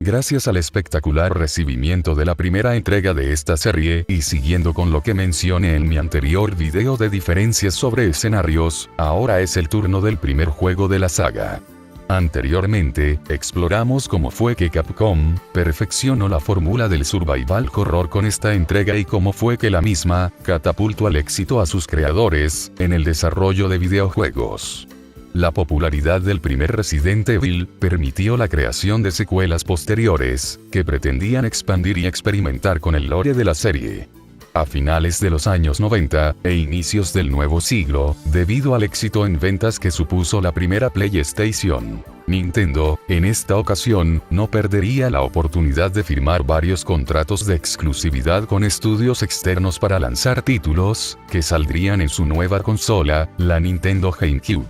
Gracias al espectacular recibimiento de la primera entrega de esta serie, y siguiendo con lo que mencioné en mi anterior video de diferencias sobre escenarios, ahora es el turno del primer juego de la saga. Anteriormente, exploramos cómo fue que Capcom perfeccionó la fórmula del survival horror con esta entrega y cómo fue que la misma catapultó al éxito a sus creadores en el desarrollo de videojuegos. La popularidad del primer Resident Evil permitió la creación de secuelas posteriores, que pretendían expandir y experimentar con el lore de la serie. A finales de los años 90 e inicios del nuevo siglo, debido al éxito en ventas que supuso la primera PlayStation, Nintendo, en esta ocasión, no perdería la oportunidad de firmar varios contratos de exclusividad con estudios externos para lanzar títulos que saldrían en su nueva consola, la Nintendo GameCube.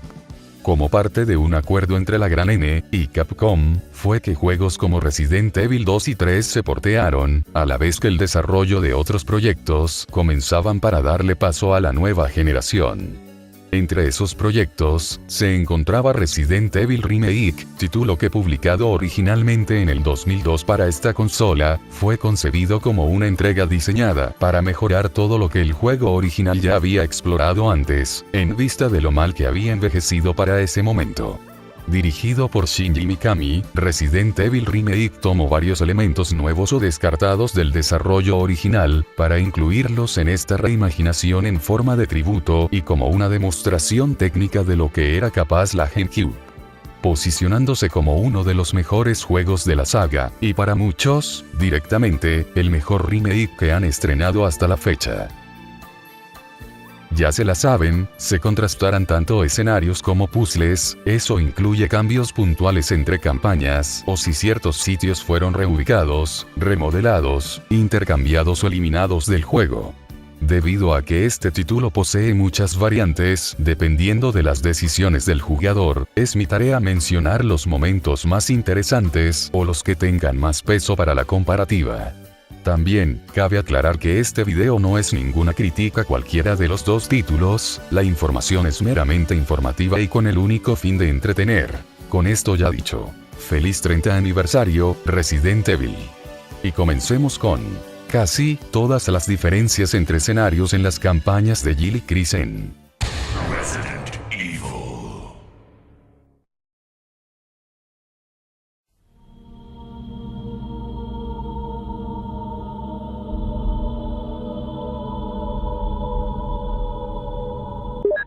Como parte de un acuerdo entre la Gran N y Capcom, fue que juegos como Resident Evil 2 y 3 se portearon, a la vez que el desarrollo de otros proyectos comenzaban para darle paso a la nueva generación. Entre esos proyectos, se encontraba Resident Evil Remake, título que publicado originalmente en el 2002 para esta consola, fue concebido como una entrega diseñada para mejorar todo lo que el juego original ya había explorado antes, en vista de lo mal que había envejecido para ese momento. Dirigido por Shinji Mikami, Resident Evil Remake tomó varios elementos nuevos o descartados del desarrollo original, para incluirlos en esta reimaginación en forma de tributo y como una demostración técnica de lo que era capaz la GameCube. Posicionándose como uno de los mejores juegos de la saga, y para muchos, directamente, el mejor remake que han estrenado hasta la fecha. Ya se la saben, se contrastarán tanto escenarios como puzzles, eso incluye cambios puntuales entre campañas, o si ciertos sitios fueron reubicados, remodelados, intercambiados o eliminados del juego. Debido a que este título posee muchas variantes, dependiendo de las decisiones del jugador, es mi tarea mencionar los momentos más interesantes, o los que tengan más peso para la comparativa. También, cabe aclarar que este video no es ninguna crítica a cualquiera de los dos títulos, la información es meramente informativa y con el único fin de entretener. Con esto ya dicho, feliz 30 aniversario, Resident Evil. Y comencemos con casi todas las diferencias entre escenarios en las campañas de Jill y Chris en Resident Evil.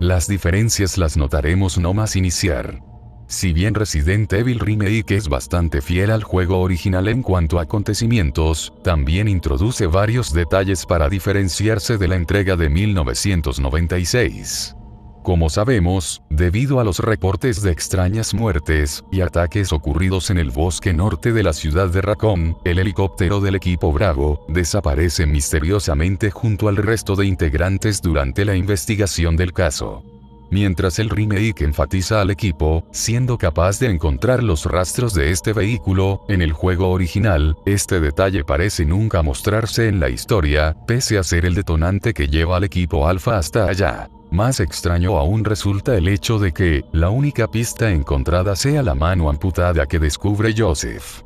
Las diferencias las notaremos nomás iniciar. Si bien Resident Evil Remake es bastante fiel al juego original en cuanto a acontecimientos, también introduce varios detalles para diferenciarse de la entrega de 1996. Como sabemos, debido a los reportes de extrañas muertes y ataques ocurridos en el bosque norte de la ciudad de Raccoon, el helicóptero del equipo Bravo desaparece misteriosamente junto al resto de integrantes durante la investigación del caso. Mientras el remake enfatiza al equipo, siendo capaz de encontrar los rastros de este vehículo, en el juego original, este detalle parece nunca mostrarse en la historia, pese a ser el detonante que lleva al equipo Alpha hasta allá. Más extraño aún resulta el hecho de que, la única pista encontrada sea la mano amputada que descubre Joseph.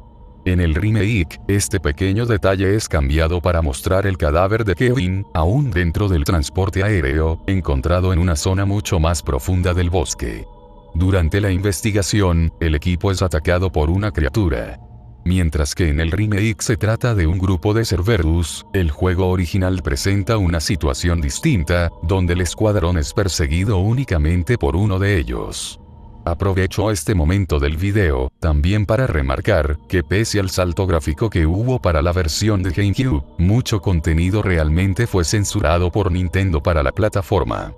En el remake, este pequeño detalle es cambiado para mostrar el cadáver de Kevin, aún dentro del transporte aéreo, encontrado en una zona mucho más profunda del bosque. Durante la investigación, el equipo es atacado por una criatura. Mientras que en el remake se trata de un grupo de Cerberus, el juego original presenta una situación distinta, donde el escuadrón es perseguido únicamente por uno de ellos. Aprovecho este momento del video, también para remarcar, que pese al salto gráfico que hubo para la versión de GameCube, mucho contenido realmente fue censurado por Nintendo para la plataforma,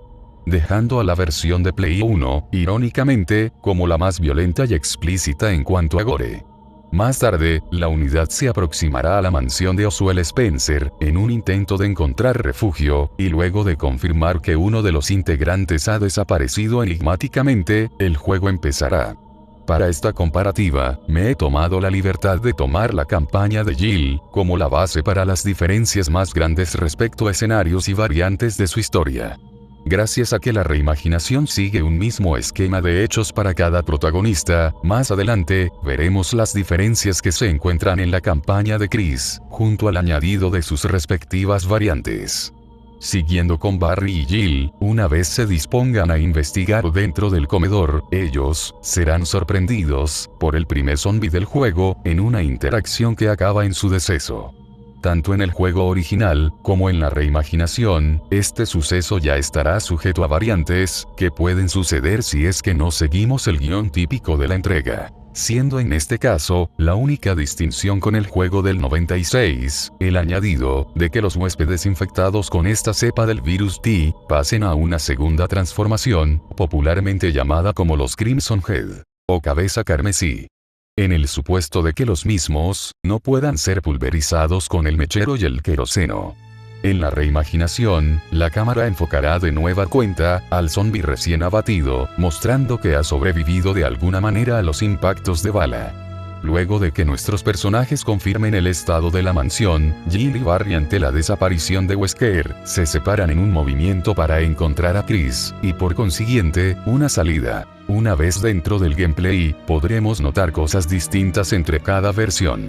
dejando a la versión de Play 1, irónicamente, como la más violenta y explícita en cuanto a gore. Más tarde, la unidad se aproximará a la mansión de Oswald Spencer, en un intento de encontrar refugio, y luego de confirmar que uno de los integrantes ha desaparecido enigmáticamente, el juego empezará. Para esta comparativa, me he tomado la libertad de tomar la campaña de Jill como la base para las diferencias más grandes respecto a escenarios y variantes de su historia. Gracias a que la reimaginación sigue un mismo esquema de hechos para cada protagonista, más adelante, veremos las diferencias que se encuentran en la campaña de Chris, junto al añadido de sus respectivas variantes. Siguiendo con Barry y Jill, una vez se dispongan a investigar dentro del comedor, ellos serán sorprendidos por el primer zombie del juego, en una interacción que acaba en su deceso. Tanto en el juego original, como en la reimaginación, este suceso ya estará sujeto a variantes, que pueden suceder si es que no seguimos el guión típico de la entrega. Siendo en este caso, la única distinción con el juego del 96, el añadido de que los huéspedes infectados con esta cepa del virus T, pasen a una segunda transformación, popularmente llamada como los Crimson Head, o cabeza carmesí. En el supuesto de que los mismos no puedan ser pulverizados con el mechero y el queroseno. En la reimaginación, la cámara enfocará de nueva cuenta al zombie recién abatido, mostrando que ha sobrevivido de alguna manera a los impactos de bala. Luego de que nuestros personajes confirmen el estado de la mansión, Jill y Barry ante la desaparición de Wesker, se separan en un movimiento para encontrar a Chris, y por consiguiente, una salida. Una vez dentro del gameplay, podremos notar cosas distintas entre cada versión.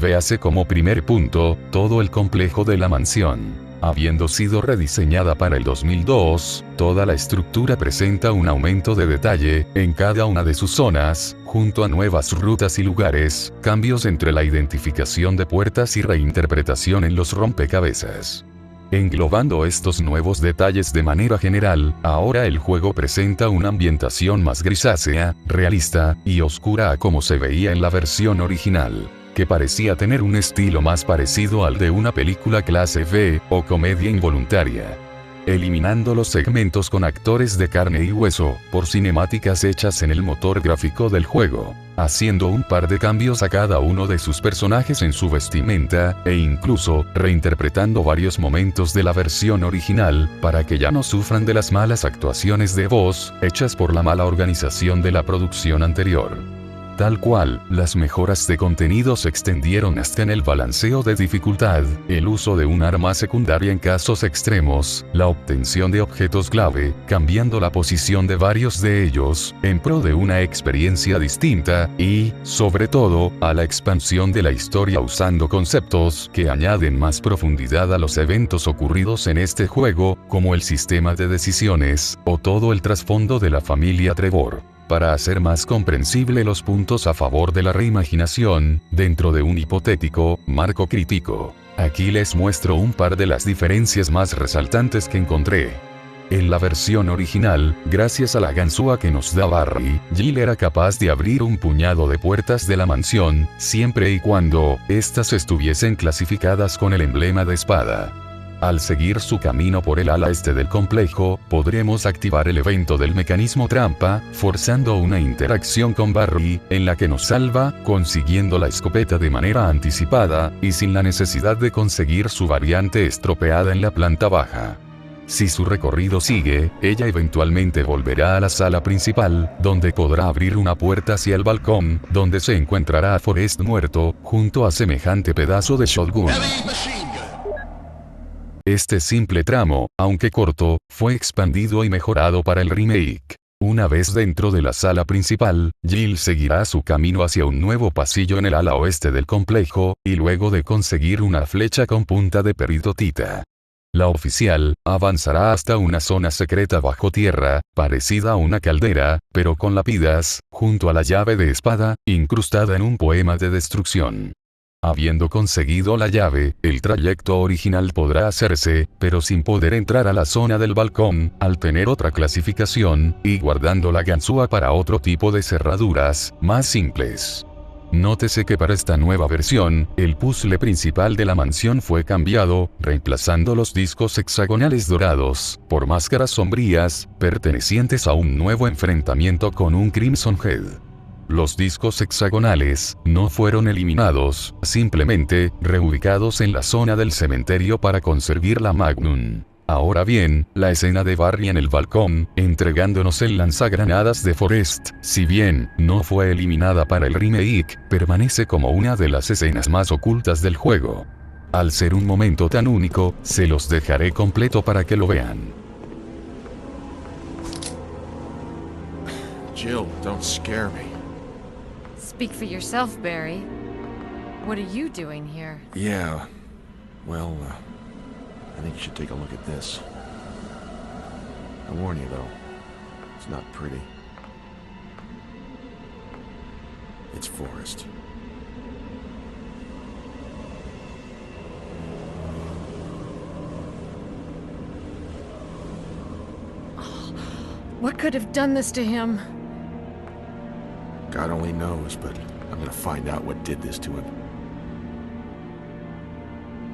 Véase como primer punto, todo el complejo de la mansión. Habiendo sido rediseñada para el 2002, toda la estructura presenta un aumento de detalle en cada una de sus zonas, junto a nuevas rutas y lugares, cambios entre la identificación de puertas y reinterpretación en los rompecabezas. Englobando estos nuevos detalles de manera general, ahora el juego presenta una ambientación más grisácea, realista y oscura a como se veía en la versión original, que parecía tener un estilo más parecido al de una película clase B o comedia involuntaria. Eliminando los segmentos con actores de carne y hueso, por cinemáticas hechas en el motor gráfico del juego, haciendo un par de cambios a cada uno de sus personajes en su vestimenta, e incluso, reinterpretando varios momentos de la versión original, para que ya no sufran de las malas actuaciones de voz, hechas por la mala organización de la producción anterior. Tal cual, las mejoras de contenido se extendieron hasta en el balanceo de dificultad, el uso de un arma secundaria en casos extremos, la obtención de objetos clave, cambiando la posición de varios de ellos, en pro de una experiencia distinta, y, sobre todo, a la expansión de la historia usando conceptos que añaden más profundidad a los eventos ocurridos en este juego, como el sistema de decisiones, o todo el trasfondo de la familia Trevor. Para hacer más comprensible los puntos a favor de la reimaginación, dentro de un hipotético marco crítico, aquí les muestro un par de las diferencias más resaltantes que encontré. En la versión original, gracias a la ganzúa que nos da Barry, Jill era capaz de abrir un puñado de puertas de la mansión, siempre y cuando éstas estuviesen clasificadas con el emblema de espada. Al seguir su camino por el ala este del complejo, podremos activar el evento del mecanismo trampa, forzando una interacción con Barry, en la que nos salva, consiguiendo la escopeta de manera anticipada, y sin la necesidad de conseguir su variante estropeada en la planta baja. Si su recorrido sigue, ella eventualmente volverá a la sala principal, donde podrá abrir una puerta hacia el balcón, donde se encontrará a Forrest muerto, junto a semejante pedazo de shotgun. Este simple tramo, aunque corto, fue expandido y mejorado para el remake. Una vez dentro de la sala principal, Jill seguirá su camino hacia un nuevo pasillo en el ala oeste del complejo, y luego de conseguir una flecha con punta de peridotita, la oficial avanzará hasta una zona secreta bajo tierra, parecida a una caldera, pero con lápidas, junto a la llave de espada, incrustada en un poema de destrucción. Habiendo conseguido la llave, el trayecto original podrá hacerse, pero sin poder entrar a la zona del balcón, al tener otra clasificación, y guardando la ganzúa para otro tipo de cerraduras, más simples. Nótese que para esta nueva versión, el puzzle principal de la mansión fue cambiado, reemplazando los discos hexagonales dorados, por máscaras sombrías, pertenecientes a un nuevo enfrentamiento con un Crimson Head. Los discos hexagonales no fueron eliminados, simplemente reubicados en la zona del cementerio para conservar la Magnum. Ahora bien, la escena de Barry en el balcón, entregándonos el lanzagranadas de Forrest, si bien no fue eliminada para el remake, permanece como una de las escenas más ocultas del juego. Al ser un momento tan único, se los dejaré completo para que lo vean. Jill, don't scare me. Speak for yourself, Barry. What are you doing here? Yeah, well, I think you should take a look at this. I warn you, though, it's not pretty. It's Forrest. What could have done this to him? God only knows, but I'm gonna find out what did this to him.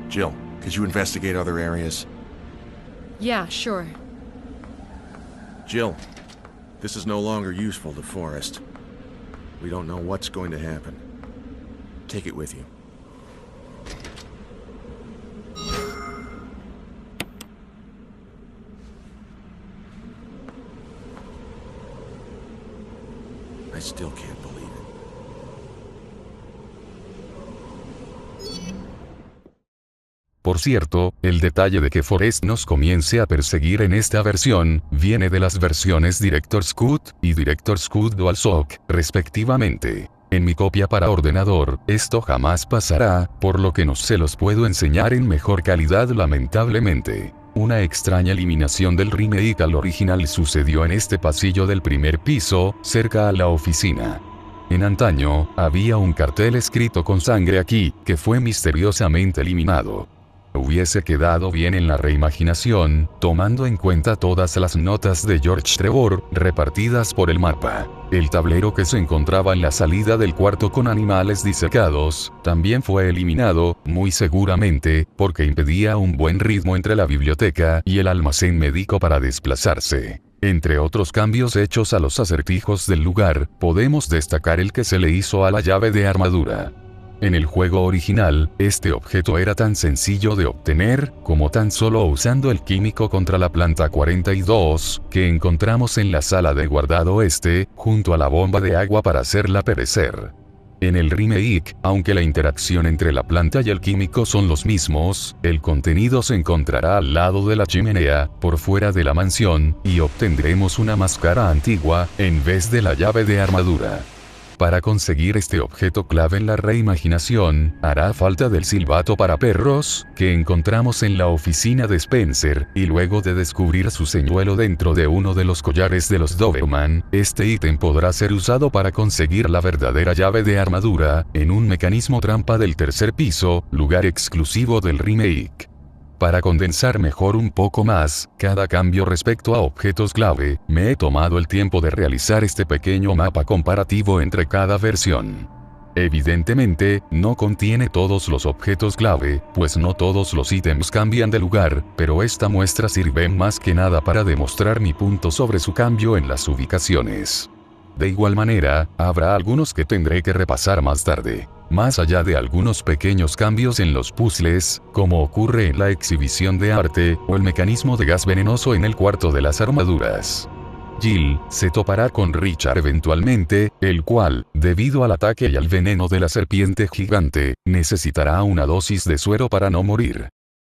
Jill, could you investigate other areas? Yeah, sure. Jill, this is no longer useful to Forrest. We don't know what's going to happen. Take it with you. I still can't believe it. Por cierto, el detalle de que Forrest nos comience a perseguir en esta versión, viene de las versiones Director's Cut y Director's Cut DualShock, respectivamente. En mi copia para ordenador, esto jamás pasará, por lo que no se los puedo enseñar en mejor calidad lamentablemente. Una extraña eliminación del remake al original sucedió en este pasillo del primer piso, cerca a la oficina. En antaño, había un cartel escrito con sangre aquí, que fue misteriosamente eliminado. Hubiese quedado bien en la reimaginación, tomando en cuenta todas las notas de George Trevor, repartidas por el mapa. El tablero que se encontraba en la salida del cuarto con animales disecados, también fue eliminado, muy seguramente, porque impedía un buen ritmo entre la biblioteca y el almacén médico para desplazarse. Entre otros cambios hechos a los acertijos del lugar, podemos destacar el que se le hizo a la llave de armadura. En el juego original, este objeto era tan sencillo de obtener, como tan solo usando el químico contra la planta 42, que encontramos en la sala de guardado junto a la bomba de agua para hacerla perecer. En el remake, aunque la interacción entre la planta y el químico son los mismos, el contenido se encontrará al lado de la chimenea, por fuera de la mansión, y obtendremos una máscara antigua, en vez de la llave de armadura. Para conseguir este objeto clave en la reimaginación, hará falta del silbato para perros, que encontramos en la oficina de Spencer, y luego de descubrir su señuelo dentro de uno de los collares de los Doberman, este ítem podrá ser usado para conseguir la verdadera llave de armadura, en un mecanismo trampa del tercer piso, lugar exclusivo del remake. Para condensar mejor un poco más, cada cambio respecto a objetos clave, me he tomado el tiempo de realizar este pequeño mapa comparativo entre cada versión. Evidentemente, no contiene todos los objetos clave, pues no todos los ítems cambian de lugar, pero esta muestra sirve más que nada para demostrar mi punto sobre su cambio en las ubicaciones. De igual manera, habrá algunos que tendré que repasar más tarde. Más allá de algunos pequeños cambios en los puzzles, como ocurre en la exhibición de arte, o el mecanismo de gas venenoso en el cuarto de las armaduras. Jill se topará con Richard eventualmente, el cual, debido al ataque y al veneno de la serpiente gigante, necesitará una dosis de suero para no morir.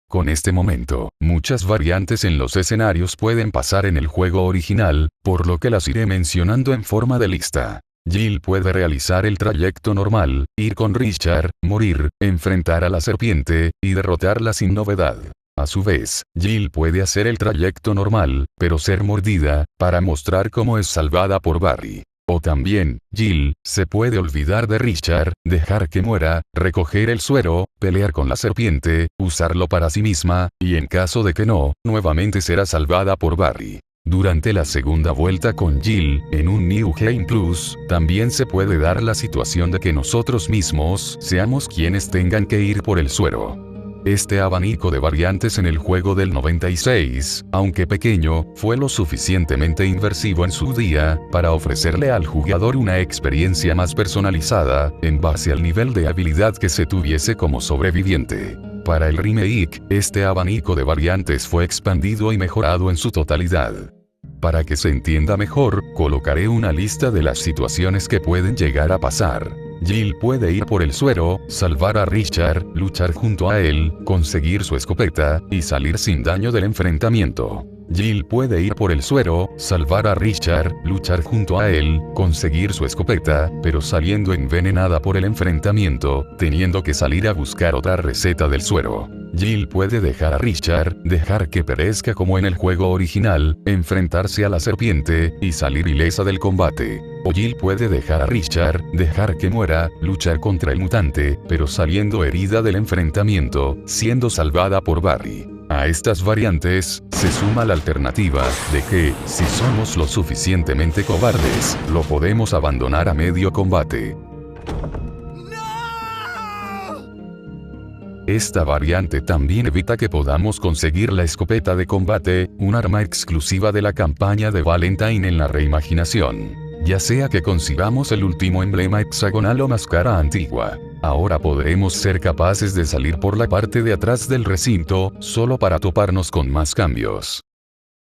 Con este momento, muchas variantes en los escenarios pueden pasar en el juego original, por lo que las iré mencionando en forma de lista. Jill puede realizar el trayecto normal, ir con Richard, morir, enfrentar a la serpiente, y derrotarla sin novedad. A su vez, Jill puede hacer el trayecto normal, pero ser mordida, para mostrar cómo es salvada por Barry. O también, Jill se puede olvidar de Richard, dejar que muera, recoger el suero, pelear con la serpiente, usarlo para sí misma, y en caso de que no, nuevamente será salvada por Barry. Durante la segunda vuelta con Jill, en un New Game Plus, también se puede dar la situación de que nosotros mismos seamos quienes tengan que ir por el suero. Este abanico de variantes en el juego del 96, aunque pequeño, fue lo suficientemente inmersivo en su día, para ofrecerle al jugador una experiencia más personalizada, en base al nivel de habilidad que se tuviese como sobreviviente. Para el remake, este abanico de variantes fue expandido y mejorado en su totalidad. Para que se entienda mejor, colocaré una lista de las situaciones que pueden llegar a pasar. Jill puede ir por el suero, salvar a Richard, luchar junto a él, conseguir su escopeta, y salir sin daño del enfrentamiento. Jill puede ir por el suero, salvar a Richard, luchar junto a él, conseguir su escopeta, pero saliendo envenenada por el enfrentamiento, teniendo que salir a buscar otra receta del suero. Jill puede dejar a Richard, dejar que perezca como en el juego original, enfrentarse a la serpiente, y salir ilesa del combate. O Jill puede dejar a Richard, dejar que muera, luchar contra el mutante, pero saliendo herida del enfrentamiento, siendo salvada por Barry. A estas variantes, se suma la alternativa, de que, si somos lo suficientemente cobardes, lo podemos abandonar a medio combate. Esta variante también evita que podamos conseguir la escopeta de combate, un arma exclusiva de la campaña de Valentine en la reimaginación. Ya sea que consigamos el último emblema hexagonal o máscara antigua. Ahora podremos ser capaces de salir por la parte de atrás del recinto, solo para toparnos con más cambios.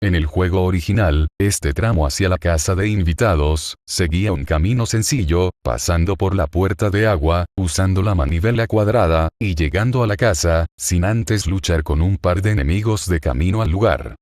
En el juego original, este tramo hacia la casa de invitados, seguía un camino sencillo, pasando por la puerta de agua, usando la manivela cuadrada, y llegando a la casa, sin antes luchar con un par de enemigos de camino al lugar.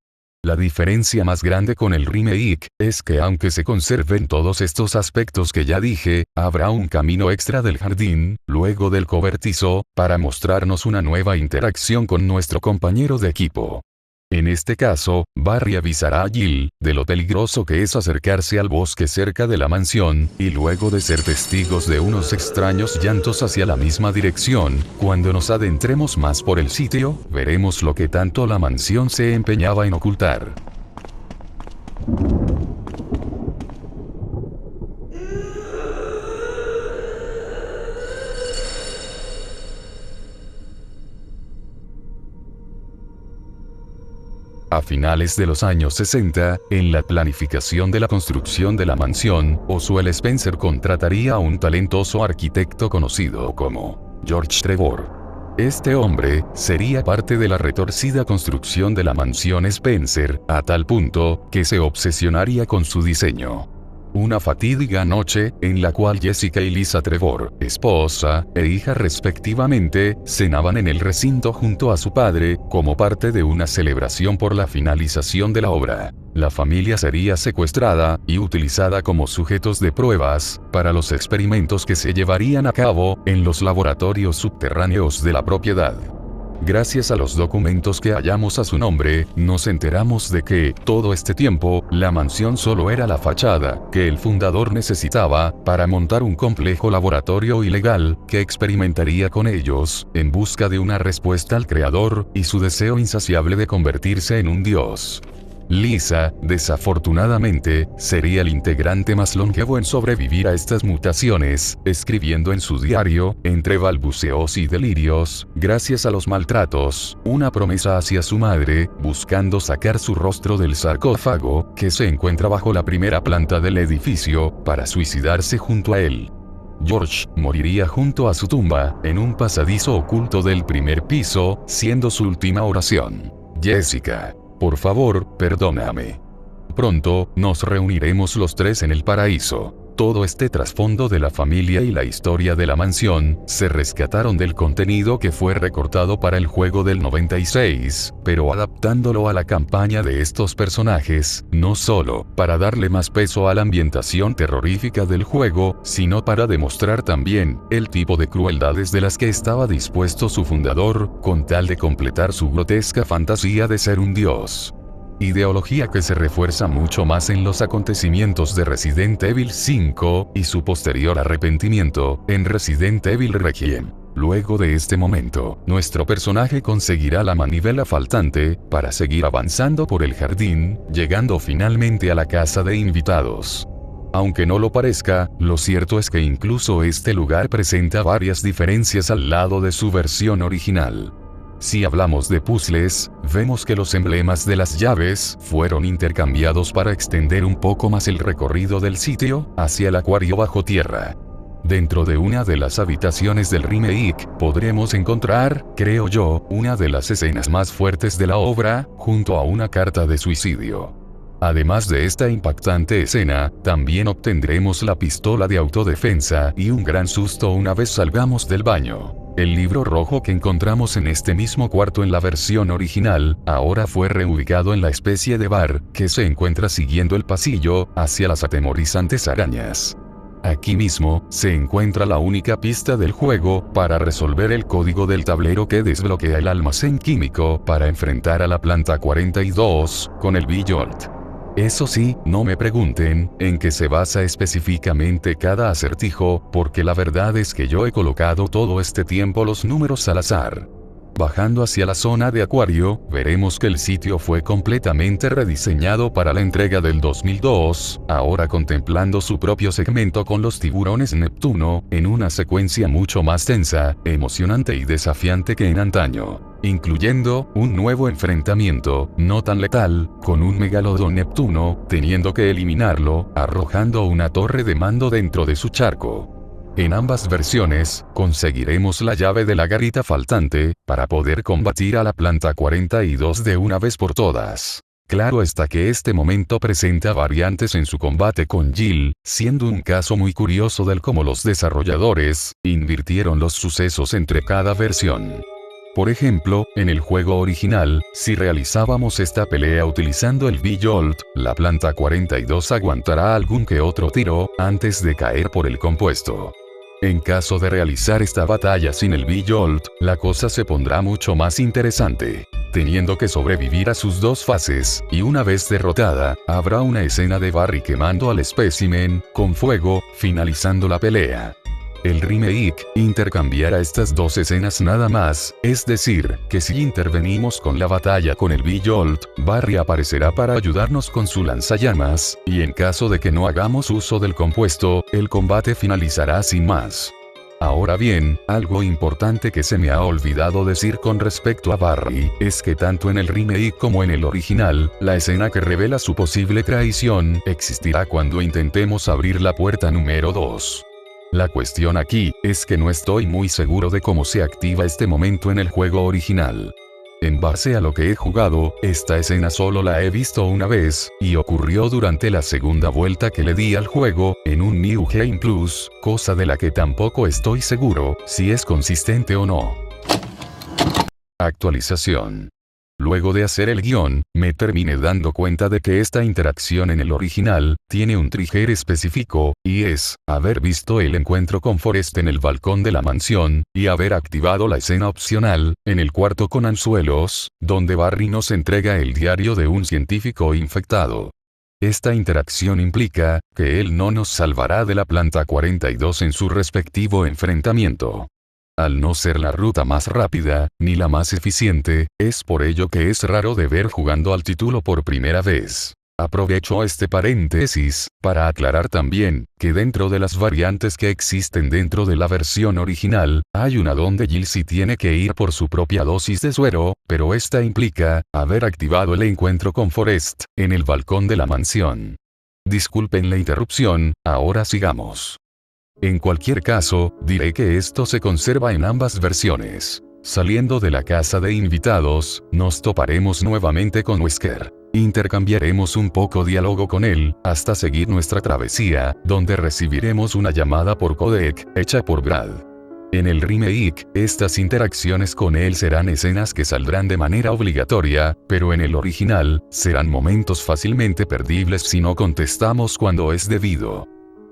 La diferencia más grande con el remake, es que aunque se conserven todos estos aspectos que ya dije, habrá un camino extra del jardín, luego del cobertizo, para mostrarnos una nueva interacción con nuestro compañero de equipo. En este caso, Barry avisará a Jill, de lo peligroso que es acercarse al bosque cerca de la mansión, y luego de ser testigos de unos extraños llantos hacia la misma dirección, cuando nos adentremos más por el sitio, veremos lo que tanto la mansión se empeñaba en ocultar. A finales de los años 60, en la planificación de la construcción de la mansión, Oswald Spencer contrataría a un talentoso arquitecto conocido como George Trevor. Este hombre sería parte de la retorcida construcción de la mansión Spencer, a tal punto que se obsesionaría con su diseño. Una fatídica noche, en la cual Jessica y Lisa Trevor, esposa e hija respectivamente, cenaban en el recinto junto a su padre, como parte de una celebración por la finalización de la obra. La familia sería secuestrada y utilizada como sujetos de pruebas, para los experimentos que se llevarían a cabo en los laboratorios subterráneos de la propiedad. Gracias a los documentos que hallamos a su nombre, nos enteramos de que, todo este tiempo, la mansión solo era la fachada que el fundador necesitaba para montar un complejo laboratorio ilegal que experimentaría con ellos, en busca de una respuesta al creador y su deseo insaciable de convertirse en un dios. Lisa, desafortunadamente, sería el integrante más longevo en sobrevivir a estas mutaciones, escribiendo en su diario, entre balbuceos y delirios, gracias a los maltratos, una promesa hacia su madre, buscando sacar su rostro del sarcófago, que se encuentra bajo la primera planta del edificio, para suicidarse junto a él. George moriría junto a su tumba, en un pasadizo oculto del primer piso, siendo su última oración: Jessica, por favor, perdóname. Pronto, nos reuniremos los tres en el paraíso. Todo este trasfondo de la familia y la historia de la mansión, se rescataron del contenido que fue recortado para el juego del 96, pero adaptándolo a la campaña de estos personajes, no solo para darle más peso a la ambientación terrorífica del juego, sino para demostrar también el tipo de crueldades de las que estaba dispuesto su fundador, con tal de completar su grotesca fantasía de ser un dios. Ideología que se refuerza mucho más en los acontecimientos de Resident Evil 5, y su posterior arrepentimiento, en Resident Evil Requiem. Luego de este momento, nuestro personaje conseguirá la manivela faltante, para seguir avanzando por el jardín, llegando finalmente a la casa de invitados. Aunque no lo parezca, lo cierto es que incluso este lugar presenta varias diferencias al lado de su versión original. Si hablamos de puzzles, vemos que los emblemas de las llaves fueron intercambiados para extender un poco más el recorrido del sitio, hacia el acuario bajo tierra. Dentro de una de las habitaciones del remake, podremos encontrar, creo yo, una de las escenas más fuertes de la obra, junto a una carta de suicidio. Además de esta impactante escena, también obtendremos la pistola de autodefensa y un gran susto una vez salgamos del baño. El libro rojo que encontramos en este mismo cuarto en la versión original, ahora fue reubicado en la especie de bar, que se encuentra siguiendo el pasillo, hacia las atemorizantes arañas. Aquí mismo, se encuentra la única pista del juego, para resolver el código del tablero que desbloquea el almacén químico, para enfrentar a la planta 42, con el B-Jolt. Eso sí, no me pregunten, en qué se basa específicamente cada acertijo, porque la verdad es que yo he colocado todo este tiempo los números al azar. Bajando hacia la zona de acuario, veremos que el sitio fue completamente rediseñado para la entrega del 2002, ahora contemplando su propio segmento con los tiburones Neptuno, en una secuencia mucho más tensa, emocionante y desafiante que en antaño, incluyendo un nuevo enfrentamiento, no tan letal, con un megalodón Neptuno, teniendo que eliminarlo, arrojando una torre de mando dentro de su charco. En ambas versiones, conseguiremos la llave de la garita faltante, para poder combatir a la planta 42 de una vez por todas. Claro está que este momento presenta variantes en su combate con Jill, siendo un caso muy curioso del cómo los desarrolladores invirtieron los sucesos entre cada versión. Por ejemplo, en el juego original, si realizábamos esta pelea utilizando el B-Jolt, la planta 42 aguantará algún que otro tiro, antes de caer por el compuesto. En caso de realizar esta batalla sin el B-Jolt, la cosa se pondrá mucho más interesante, teniendo que sobrevivir a sus dos fases, y una vez derrotada, habrá una escena de Barry quemando al espécimen, con fuego, finalizando la pelea. El remake intercambiará estas dos escenas nada más, es decir, que si intervenimos con la batalla con el B-Jolt, Barry aparecerá para ayudarnos con su lanzallamas, y en caso de que no hagamos uso del compuesto, el combate finalizará sin más. Ahora bien, algo importante que se me ha olvidado decir con respecto a Barry, es que tanto en el remake como en el original, la escena que revela su posible traición, existirá cuando intentemos abrir la puerta número 2. La cuestión aquí, es que no estoy muy seguro de cómo se activa este momento en el juego original. En base a lo que he jugado, esta escena solo la he visto una vez, y ocurrió durante la segunda vuelta que le di al juego, en un New Game Plus, cosa de la que tampoco estoy seguro, si es consistente o no. Actualización. Luego de hacer el guión, me terminé dando cuenta de que esta interacción en el original, tiene un trigger específico, y es, haber visto el encuentro con Forrest en el balcón de la mansión, y haber activado la escena opcional, en el cuarto con anzuelos, donde Barry nos entrega el diario de un científico infectado. Esta interacción implica, que él no nos salvará de la planta 42 en su respectivo enfrentamiento. Al no ser la ruta más rápida, ni la más eficiente, es por ello que es raro de ver jugando al título por primera vez. Aprovecho este paréntesis, para aclarar también, que dentro de las variantes que existen dentro de la versión original, hay una donde Jill sí tiene que ir por su propia dosis de suero, pero esta implica, haber activado el encuentro con Forrest, en el balcón de la mansión. Disculpen la interrupción, ahora sigamos. En cualquier caso, diré que esto se conserva en ambas versiones. Saliendo de la casa de invitados, nos toparemos nuevamente con Wesker. Intercambiaremos un poco diálogo con él, hasta seguir nuestra travesía, donde recibiremos una llamada por codec, hecha por Brad. En el remake, estas interacciones con él serán escenas que saldrán de manera obligatoria, pero en el original, serán momentos fácilmente perdibles si no contestamos cuando es debido.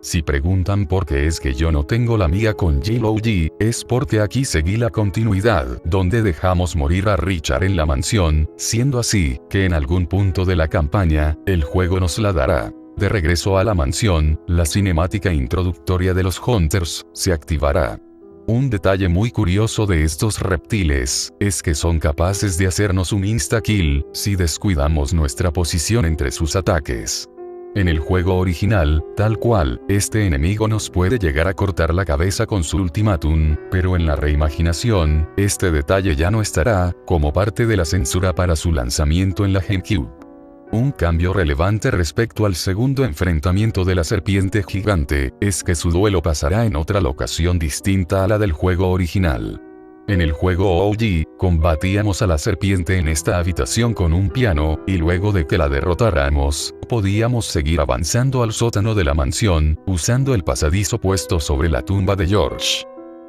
Si preguntan por qué es que yo no tengo la mía con Jill OG, es porque aquí seguí la continuidad, donde dejamos morir a Richard en la mansión, siendo así, que en algún punto de la campaña, el juego nos la dará. De regreso a la mansión, la cinemática introductoria de los Hunters, se activará. Un detalle muy curioso de estos reptiles, es que son capaces de hacernos un insta-kill, si descuidamos nuestra posición entre sus ataques. En el juego original, tal cual, este enemigo nos puede llegar a cortar la cabeza con su ultimátum, pero en la reimaginación, este detalle ya no estará, como parte de la censura para su lanzamiento en la GameCube. Un cambio relevante respecto al segundo enfrentamiento de la serpiente gigante, es que su duelo pasará en otra locación distinta a la del juego original. En el juego OG, combatíamos a la serpiente en esta habitación con un piano, y luego de que la derrotáramos, podíamos seguir avanzando al sótano de la mansión, usando el pasadizo puesto sobre la tumba de George.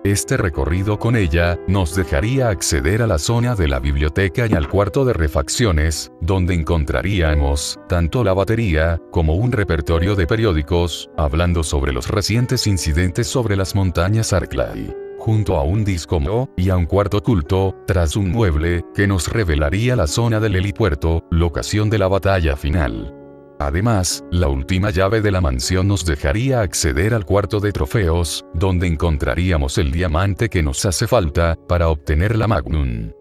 Este recorrido con ella nos dejaría acceder a la zona de la biblioteca y al cuarto de refacciones, donde encontraríamos tanto la batería como un repertorio de periódicos, hablando sobre los recientes incidentes sobre las montañas Arklay, junto a un disco Mo y a un cuarto oculto, tras un mueble, que nos revelaría la zona del helipuerto, locación de la batalla final. Además, la última llave de la mansión nos dejaría acceder al cuarto de trofeos, donde encontraríamos el diamante que nos hace falta para obtener la Magnum.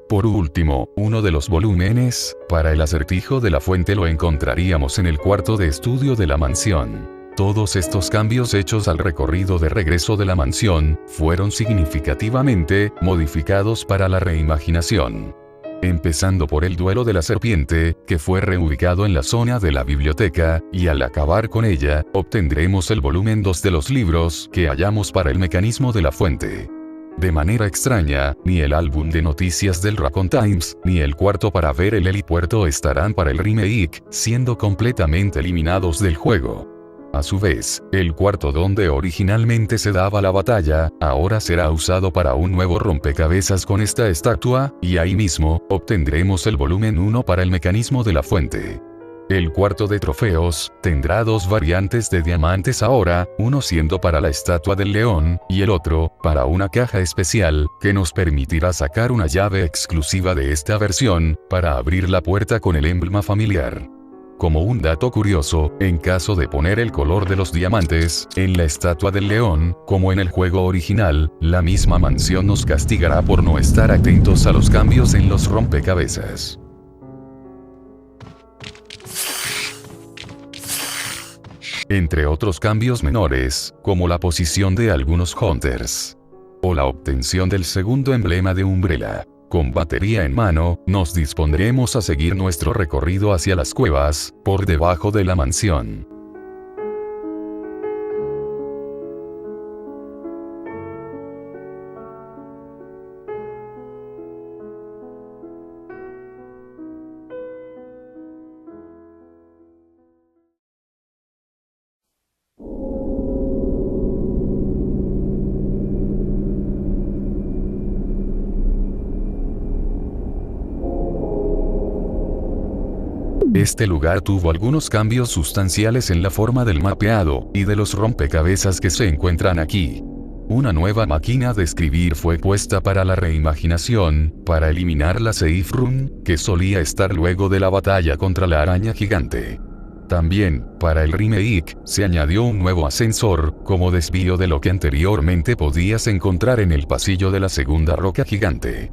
Por último, uno de los volúmenes para el acertijo de la fuente lo encontraríamos en el cuarto de estudio de la mansión. Todos estos cambios hechos al recorrido de regreso de la mansión fueron significativamente modificados para la reimaginación. Empezando por el duelo de la serpiente, que fue reubicado en la zona de la biblioteca, y al acabar con ella, obtendremos el volumen 2 de los libros que hallamos para el mecanismo de la fuente. De manera extraña, ni el álbum de noticias del Raccoon Times, ni el cuarto para ver el helipuerto estarán para el remake, siendo completamente eliminados del juego. A su vez, el cuarto donde originalmente se daba la batalla, ahora será usado para un nuevo rompecabezas con esta estatua, y ahí mismo, obtendremos el volumen 1 para el mecanismo de la fuente. El cuarto de trofeos tendrá dos variantes de diamantes ahora, uno siendo para la estatua del león, y el otro, para una caja especial, que nos permitirá sacar una llave exclusiva de esta versión, para abrir la puerta con el emblema familiar. Como un dato curioso, en caso de poner el color de los diamantes en la estatua del león, como en el juego original, la misma mansión nos castigará por no estar atentos a los cambios en los rompecabezas. Entre otros cambios menores, como la posición de algunos hunters, o la obtención del segundo emblema de Umbrella. Con batería en mano, nos dispondremos a seguir nuestro recorrido hacia las cuevas, por debajo de la mansión. Este lugar tuvo algunos cambios sustanciales en la forma del mapeado, y de los rompecabezas que se encuentran aquí. Una nueva máquina de escribir fue puesta para la reimaginación, para eliminar la Safe Room, que solía estar luego de la batalla contra la araña gigante. También, para el remake, se añadió un nuevo ascensor, como desvío de lo que anteriormente podías encontrar en el pasillo de la segunda roca gigante.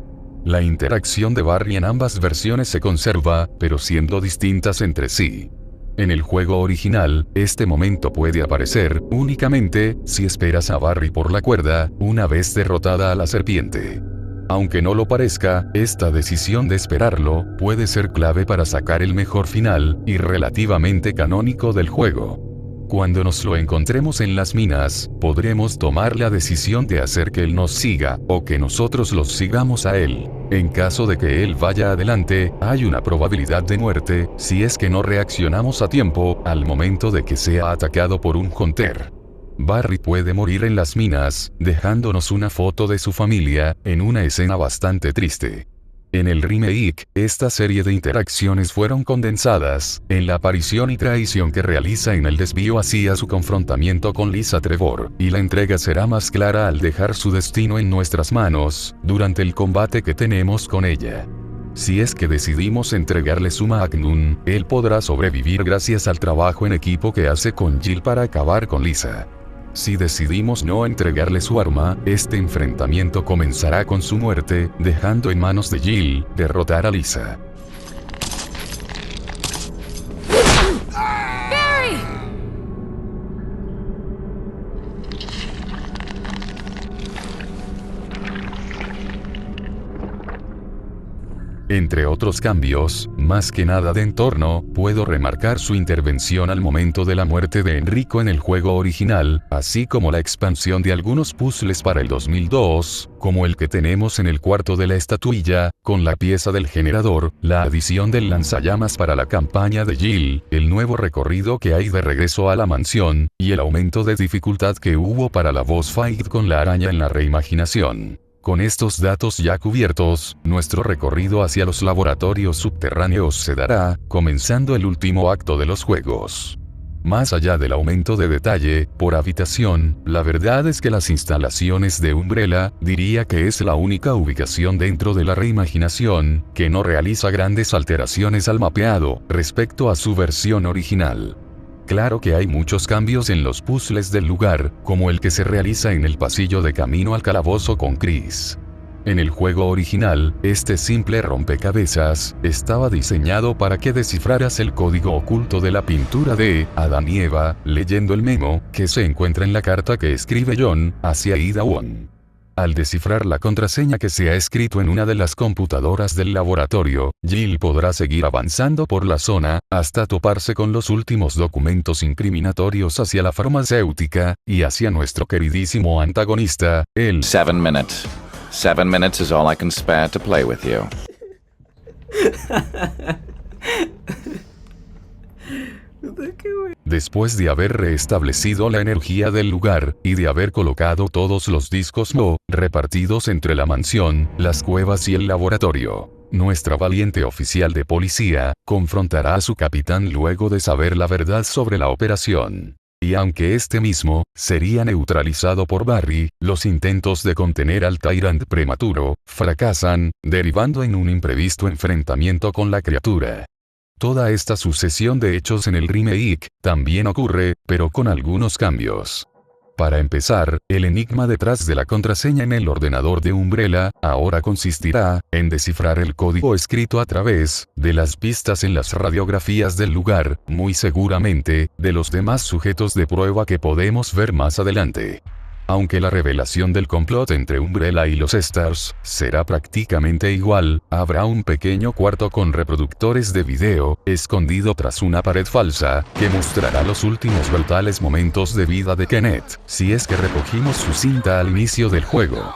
La interacción de Barry en ambas versiones se conserva, pero siendo distintas entre sí. En el juego original, este momento puede aparecer únicamente si esperas a Barry por la cuerda, una vez derrotada a la serpiente. Aunque no lo parezca, esta decisión de esperarlo puede ser clave para sacar el mejor final, y relativamente canónico del juego. Cuando nos lo encontremos en las minas, podremos tomar la decisión de hacer que él nos siga, o que nosotros los sigamos a él. En caso de que él vaya adelante, hay una probabilidad de muerte, si es que no reaccionamos a tiempo, al momento de que sea atacado por un hunter. Barry puede morir en las minas, dejándonos una foto de su familia, en una escena bastante triste. En el remake, esta serie de interacciones fueron condensadas, en la aparición y traición que realiza en el desvío hacia su confrontamiento con Lisa Trevor, y la entrega será más clara al dejar su destino en nuestras manos, durante el combate que tenemos con ella. Si es que decidimos entregarle su Magnum, él podrá sobrevivir gracias al trabajo en equipo que hace con Jill para acabar con Lisa. Si decidimos no entregarle su arma, este enfrentamiento comenzará con su muerte, dejando en manos de Jill derrotar a Lisa. Barry! Entre otros cambios, más que nada de entorno, puedo remarcar su intervención al momento de la muerte de Enrico en el juego original, así como la expansión de algunos puzzles para el 2002, como el que tenemos en el cuarto de la estatuilla, con la pieza del generador, la adición del lanzallamas para la campaña de Jill, el nuevo recorrido que hay de regreso a la mansión, y el aumento de dificultad que hubo para la boss fight con la araña en la reimaginación. Con estos datos ya cubiertos, nuestro recorrido hacia los laboratorios subterráneos se dará, comenzando el último acto de los juegos. Más allá del aumento de detalle, por habitación, la verdad es que las instalaciones de Umbrella, diría que es la única ubicación dentro de la reimaginación, que no realiza grandes alteraciones al mapeado, respecto a su versión original. Claro que hay muchos cambios en los puzzles del lugar, como el que se realiza en el pasillo de camino al calabozo con Chris. En el juego original, este simple rompecabezas estaba diseñado para que descifraras el código oculto de la pintura de Adán y Eva, leyendo el memo que se encuentra en la carta que escribe John hacia Ida Wong. Al descifrar la contraseña que se ha escrito en una de las computadoras del laboratorio, Jill podrá seguir avanzando por la zona, hasta toparse con los últimos documentos incriminatorios hacia la farmacéutica, y hacia nuestro queridísimo antagonista, el 7 minutes. 7 minutes is all I can spare to play with you. Después de haber reestablecido la energía del lugar, y de haber colocado todos los discos Mo, repartidos entre la mansión, las cuevas y el laboratorio, nuestra valiente oficial de policía, confrontará a su capitán luego de saber la verdad sobre la operación. Y aunque este mismo, sería neutralizado por Barry, los intentos de contener al Tyrant prematuro, fracasan, derivando en un imprevisto enfrentamiento con la criatura. Toda esta sucesión de hechos en el remake, también ocurre, pero con algunos cambios. Para empezar, el enigma detrás de la contraseña en el ordenador de Umbrella, ahora consistirá en descifrar el código escrito a través de las pistas en las radiografías del lugar, muy seguramente, de los demás sujetos de prueba que podemos ver más adelante. Aunque la revelación del complot entre Umbrella y los Stars será prácticamente igual, habrá un pequeño cuarto con reproductores de video, escondido tras una pared falsa, que mostrará los últimos brutales momentos de vida de Kenneth, si es que recogimos su cinta al inicio del juego.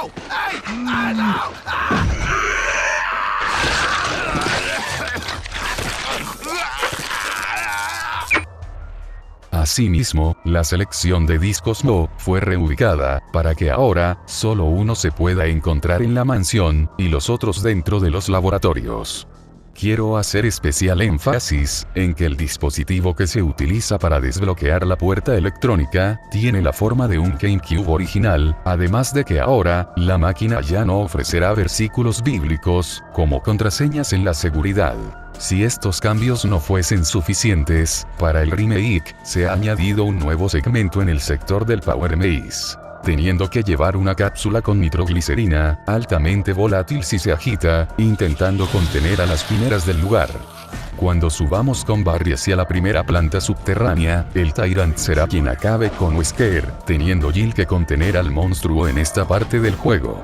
Asimismo, la selección de discos Mo fue reubicada, para que ahora, solo uno se pueda encontrar en la mansión, y los otros dentro de los laboratorios. Quiero hacer especial énfasis en que el dispositivo que se utiliza para desbloquear la puerta electrónica tiene la forma de un GameCube original, además de que ahora, la máquina ya no ofrecerá versículos bíblicos como contraseñas en la seguridad. Si estos cambios no fuesen suficientes, para el remake, se ha añadido un nuevo segmento en el sector del Power Maze, teniendo que llevar una cápsula con nitroglicerina, altamente volátil si se agita, intentando contener a las quimeras del lugar. Cuando subamos con Barry hacia la primera planta subterránea, el Tyrant será quien acabe con Wesker, teniendo Jill que contener al monstruo en esta parte del juego.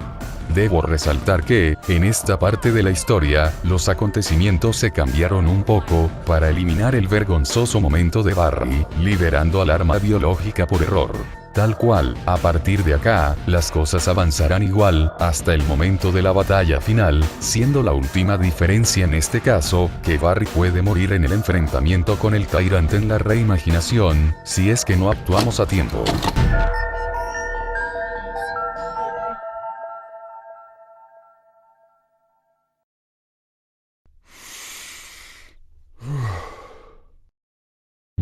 Debo resaltar que, en esta parte de la historia, los acontecimientos se cambiaron un poco, para eliminar el vergonzoso momento de Barry, liberando al arma biológica por error. Tal cual, a partir de acá, las cosas avanzarán igual, hasta el momento de la batalla final, siendo la última diferencia en este caso, que Barry puede morir en el enfrentamiento con el Tyrant en la reimaginación, si es que no actuamos a tiempo.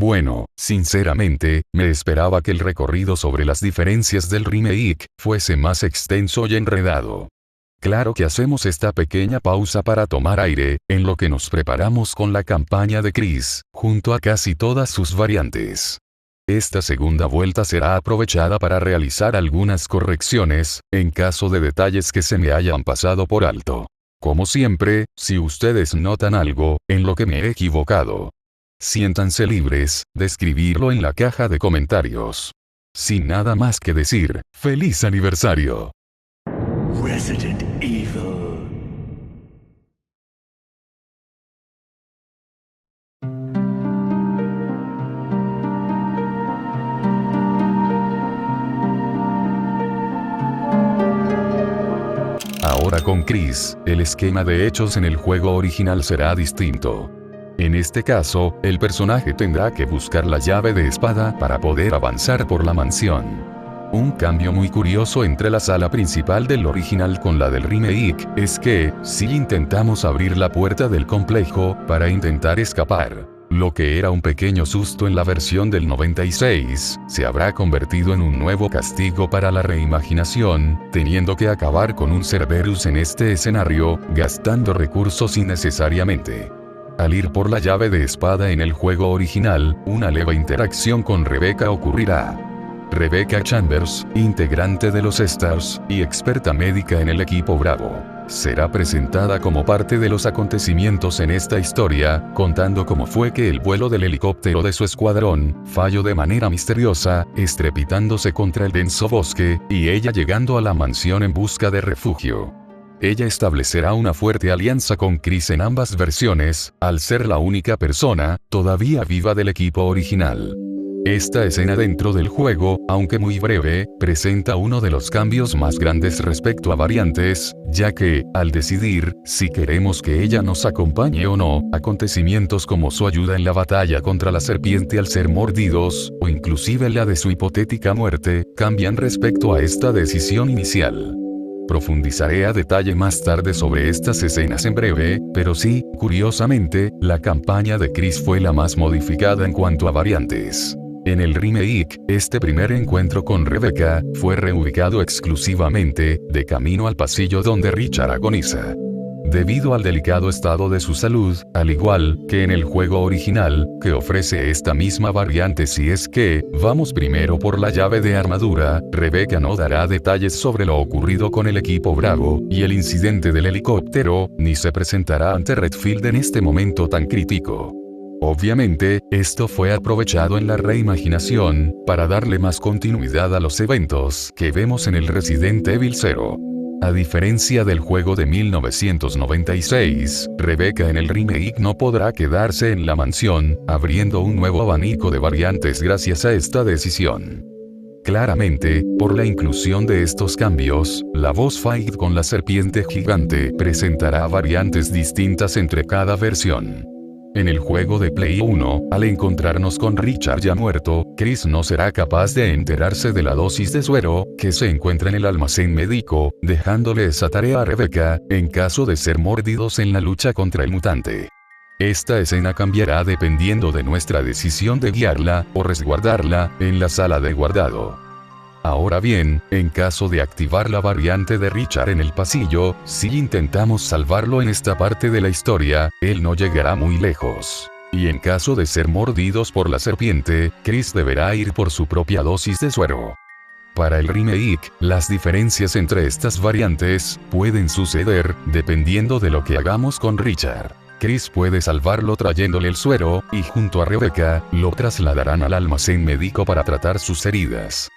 Bueno, sinceramente, me esperaba que el recorrido sobre las diferencias del remake fuese más extenso y enredado. Claro que hacemos esta pequeña pausa para tomar aire, en lo que nos preparamos con la campaña de Chris, junto a casi todas sus variantes. Esta segunda vuelta será aprovechada para realizar algunas correcciones, en caso de detalles que se me hayan pasado por alto. Como siempre, si ustedes notan algo, en lo que me he equivocado, siéntanse libres de escribirlo en la caja de comentarios. Sin nada más que decir, ¡feliz aniversario! Resident Evil. Ahora con Chris, el esquema de hechos en el juego original será distinto. En este caso, el personaje tendrá que buscar la llave de espada para poder avanzar por la mansión. Un cambio muy curioso entre la sala principal del original con la del remake es que, si intentamos abrir la puerta del complejo para intentar escapar, lo que era un pequeño susto en la versión del 96, se habrá convertido en un nuevo castigo para la reimaginación, teniendo que acabar con un Cerberus en este escenario, gastando recursos innecesariamente. Al ir por la llave de espada en el juego original, una leve interacción con Rebecca ocurrirá. Rebecca Chambers, integrante de los Stars, y experta médica en el equipo Bravo, será presentada como parte de los acontecimientos en esta historia, contando cómo fue que el vuelo del helicóptero de su escuadrón falló de manera misteriosa, estrepitándose contra el denso bosque, y ella llegando a la mansión en busca de refugio. Ella establecerá una fuerte alianza con Chris en ambas versiones, al ser la única persona todavía viva del equipo original. Esta escena dentro del juego, aunque muy breve, presenta uno de los cambios más grandes respecto a variantes, ya que, al decidir si queremos que ella nos acompañe o no, acontecimientos como su ayuda en la batalla contra la serpiente al ser mordidos, o inclusive la de su hipotética muerte, cambian respecto a esta decisión inicial. Profundizaré a detalle más tarde sobre estas escenas en breve, pero sí, curiosamente, la campaña de Chris fue la más modificada en cuanto a variantes. En el remake, este primer encuentro con Rebecca fue reubicado exclusivamente de camino al pasillo donde Richard agoniza. Debido al delicado estado de su salud, al igual que en el juego original, que ofrece esta misma variante si es que, vamos primero por la llave de armadura, Rebecca no dará detalles sobre lo ocurrido con el equipo Bravo, y el incidente del helicóptero, ni se presentará ante Redfield en este momento tan crítico. Obviamente, esto fue aprovechado en la reimaginación, para darle más continuidad a los eventos que vemos en el Resident Evil 0. A diferencia del juego de 1996, Rebecca en el remake no podrá quedarse en la mansión, abriendo un nuevo abanico de variantes gracias a esta decisión. Claramente, por la inclusión de estos cambios, la boss fight con la serpiente gigante presentará variantes distintas entre cada versión. En el juego de Play 1, al encontrarnos con Richard ya muerto, Chris no será capaz de enterarse de la dosis de suero que se encuentra en el almacén médico, dejándole esa tarea a Rebecca, en caso de ser mordidos en la lucha contra el mutante. Esta escena cambiará dependiendo de nuestra decisión de guiarla o resguardarla en la sala de guardado. Ahora bien, en caso de activar la variante de Richard en el pasillo, si intentamos salvarlo en esta parte de la historia, él no llegará muy lejos. Y en caso de ser mordidos por la serpiente, Chris deberá ir por su propia dosis de suero. Para el remake, las diferencias entre estas variantes pueden suceder dependiendo de lo que hagamos con Richard. Chris puede salvarlo trayéndole el suero, y junto a Rebecca, lo trasladarán al almacén médico para tratar sus heridas.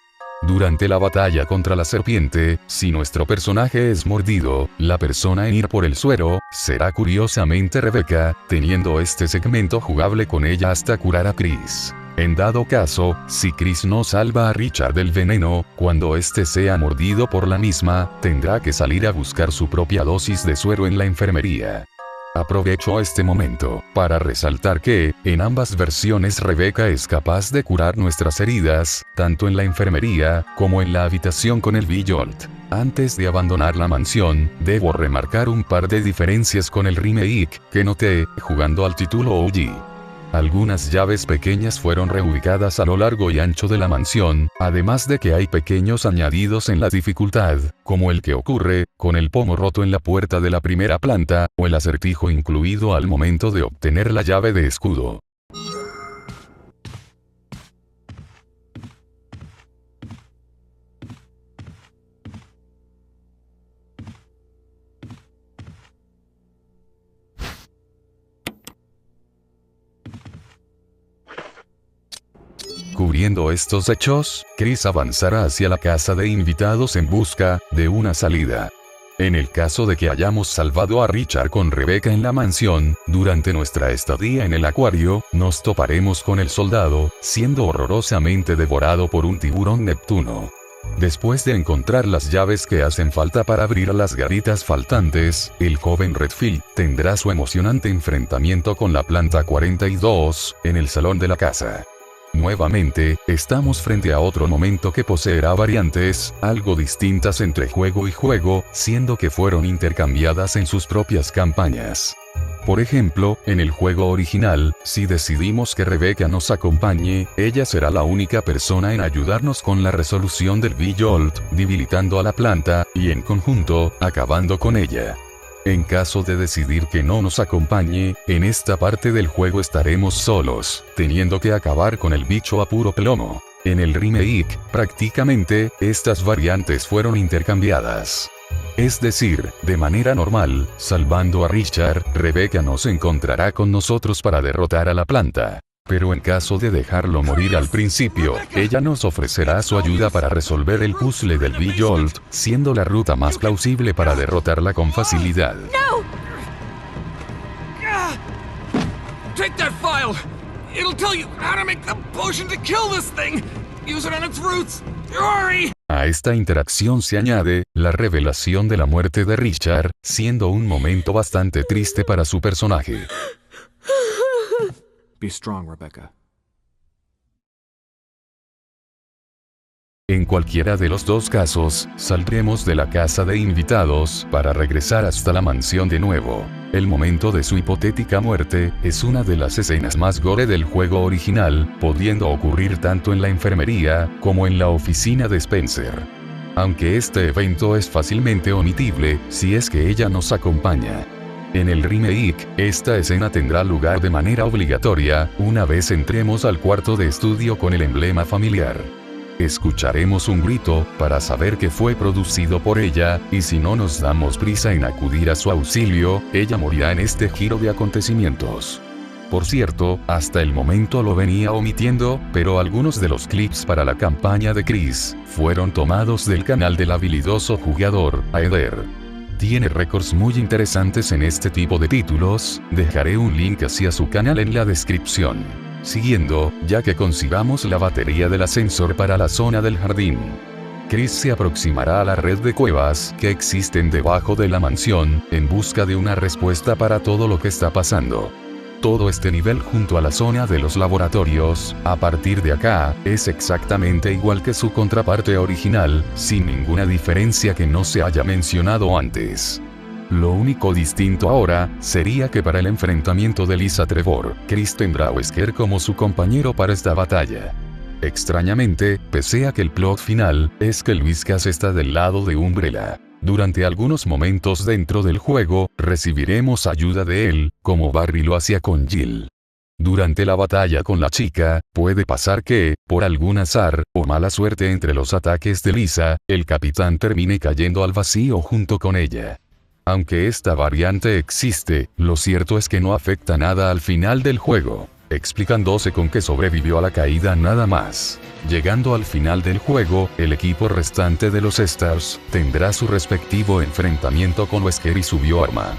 Durante la batalla contra la serpiente, si nuestro personaje es mordido, la persona en ir por el suero será curiosamente Rebecca, teniendo este segmento jugable con ella hasta curar a Chris. En dado caso, si Chris no salva a Richard del veneno, cuando éste sea mordido por la misma, tendrá que salir a buscar su propia dosis de suero en la enfermería. Aprovecho este momento para resaltar que, en ambas versiones Rebecca es capaz de curar nuestras heridas, tanto en la enfermería, como en la habitación con el B-Jolt. Antes de abandonar la mansión, debo remarcar un par de diferencias con el remake, que noté, jugando al título OG. Algunas llaves pequeñas fueron reubicadas a lo largo y ancho de la mansión, además de que hay pequeños añadidos en la dificultad, como el que ocurre con el pomo roto en la puerta de la primera planta, o el acertijo incluido al momento de obtener la llave de escudo. Cubriendo estos hechos, Chris avanzará hacia la casa de invitados en busca de una salida. En el caso de que hayamos salvado a Richard con Rebecca en la mansión, durante nuestra estadía en el acuario, nos toparemos con el soldado, siendo horrorosamente devorado por un tiburón Neptuno. Después de encontrar las llaves que hacen falta para abrir las garitas faltantes, el joven Redfield tendrá su emocionante enfrentamiento con la planta 42 en el salón de la casa. Nuevamente, estamos frente a otro momento que poseerá variantes algo distintas entre juego y juego, siendo que fueron intercambiadas en sus propias campañas. Por ejemplo, en el juego original, si decidimos que Rebecca nos acompañe, ella será la única persona en ayudarnos con la resolución del V-Jolt, debilitando a la planta, y en conjunto, acabando con ella. En caso de decidir que no nos acompañe, en esta parte del juego estaremos solos, teniendo que acabar con el bicho a puro plomo. En el remake, prácticamente, estas variantes fueron intercambiadas. Es decir, de manera normal, salvando a Richard, Rebecca nos encontrará con nosotros para derrotar a la planta. Pero en caso de dejarlo morir al principio, ella nos ofrecerá su ayuda para resolver el puzzle del V-Jolt, siendo la ruta más plausible para derrotarla con facilidad. No! Take that file! It'll tell you how to make the potion to kill this thing! Use it on its roots! Hurry! A esta interacción se añade la revelación de la muerte de Richard, siendo un momento bastante triste para su personaje. Be strong, Rebecca. En cualquiera de los dos casos, saldremos de la casa de invitados para regresar hasta la mansión de nuevo. El momento de su hipotética muerte es una de las escenas más gore del juego original, pudiendo ocurrir tanto en la enfermería como en la oficina de Spencer. Aunque este evento es fácilmente omitible si es que ella nos acompaña. En el remake, esta escena tendrá lugar de manera obligatoria una vez entremos al cuarto de estudio con el emblema familiar. Escucharemos un grito para saber que fue producido por ella, y si no nos damos prisa en acudir a su auxilio, ella morirá en este giro de acontecimientos. Por cierto, hasta el momento lo venía omitiendo, pero algunos de los clips para la campaña de Chris fueron tomados del canal del habilidoso jugador, Aether. Tiene récords muy interesantes en este tipo de títulos, dejaré un link hacia su canal en la descripción. Siguiendo, ya que consigamos la batería del ascensor para la zona del jardín. Chris se aproximará a la red de cuevas que existen debajo de la mansión, en busca de una respuesta para todo lo que está pasando. Todo este nivel junto a la zona de los laboratorios, a partir de acá, es exactamente igual que su contraparte original, sin ninguna diferencia que no se haya mencionado antes. Lo único distinto ahora, sería que para el enfrentamiento de Lisa Trevor, Chris tendrá a Wesker como su compañero para esta batalla. Extrañamente, pese a que el plot final, es que Whiskas está del lado de Umbrella. Durante algunos momentos dentro del juego, recibiremos ayuda de él, como Barry lo hacía con Jill. Durante la batalla con la chica, puede pasar que, por algún azar, o mala suerte entre los ataques de Lisa, el capitán termine cayendo al vacío junto con ella. Aunque esta variante existe, lo cierto es que no afecta nada al final del juego, explicándose con que sobrevivió a la caída nada más. Llegando al final del juego, el equipo restante de los Stars tendrá su respectivo enfrentamiento con Wesker y su bioarma.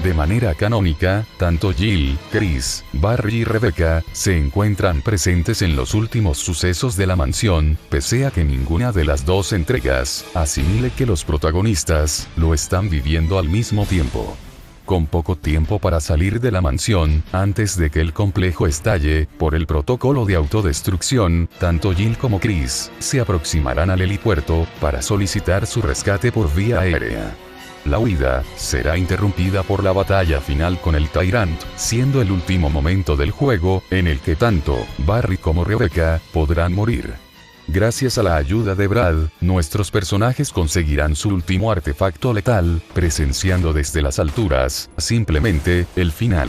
De manera canónica, tanto Jill, Chris, Barry y Rebecca se encuentran presentes en los últimos sucesos de la mansión, pese a que ninguna de las dos entregas asimile que los protagonistas lo están viviendo al mismo tiempo. Con poco tiempo para salir de la mansión, antes de que el complejo estalle, por el protocolo de autodestrucción, tanto Jill como Chris se aproximarán al helipuerto para solicitar su rescate por vía aérea. La huida será interrumpida por la batalla final con el Tyrant, siendo el último momento del juego en el que tanto Barry como Rebecca podrán morir. Gracias a la ayuda de Brad, nuestros personajes conseguirán su último artefacto letal, presenciando desde las alturas, simplemente, el final.